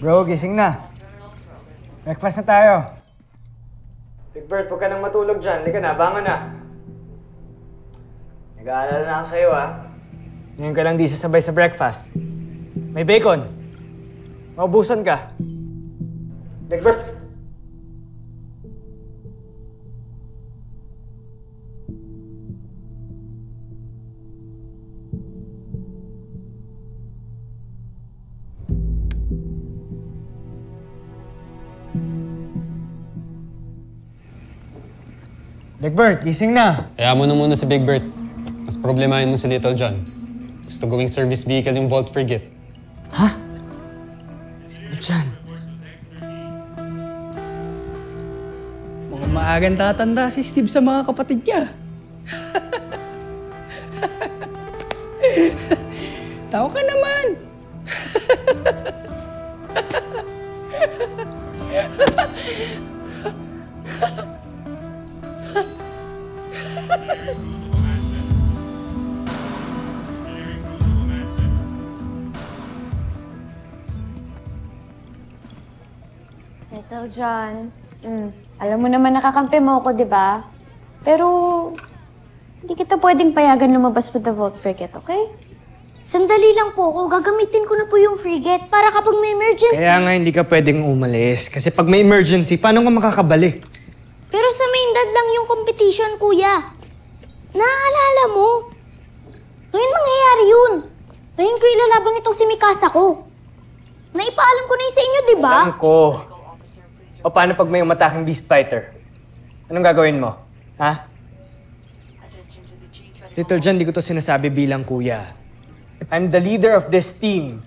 Bro, gising na. Breakfast na tayo. Big Bird, huwag ka nang matulog dyan. Halika na, bangon na. Nag-aalala na ako sa'yo, ha? Ngayon ka lang di sasabay sa breakfast. May bacon. Maubusan ka. Big Bird! Big Bird, gising na. Kaya mo na muna si Big Bird. Mas problemahin mo si Little John. Gusto gawing service vehicle yung Vault Frigate. Ha? Little John? Mga maagang tatanda si Steve sa mga kapatid niya. Tawa ka naman. Little John, alam mo naman nakakampi mo ako, di ba? Pero hindi kita pwedeng payagan lumabas with the Vault Frigate, okay? Sandali lang po ako. Gagamitin ko na po yung frigate para kapag may emergency. Kaya nga hindi ka pwedeng umalis. Kasi pag may emergency, paano ka makakabali? Pero sa main dad lang yung competition, kuya. Naaalala mo? Ngayon mangyayari yun. Ngayon ko ilalaban itong si Mikasa ko. Naipaalam ko na yun sa inyo, di ba? Alam ko. O paano pag may umataking Beast Fighter? Anong gagawin mo? Ha? Little John, di ko to sinasabi bilang kuya. I'm the leader of this team.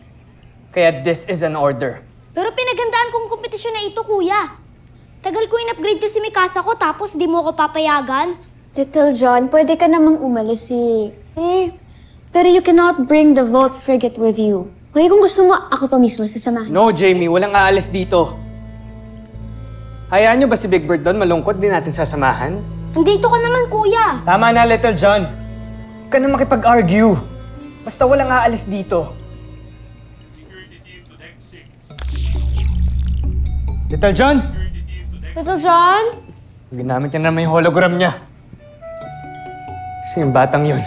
Kaya this is an order. Pero pinagandaan kong kompetisyon na ito, kuya. Tagal ko in-upgrade yung si Mikasa ko tapos di mo ko papayagan. Little John, pwede ka namang umalis pero you cannot bring the Vault Frigate with you. Okay, kung gusto mo, ako pa mismo sasamahan. No, Jamie. Walang aalis dito. Hayaan nyo ba si Big Bird doon? Malungkot, din natin sasamahan? Nandito ka naman, kuya. Tama na, Little John. Huwag ka na makipag-argue. Basta walang aalis dito. Little John? Little John? Ginamit niya naman yung hologram niya. Kasi yung batang yun.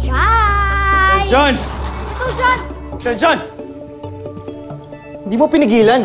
Bye! John! Little John! Little John! Hindi mo pinigilan.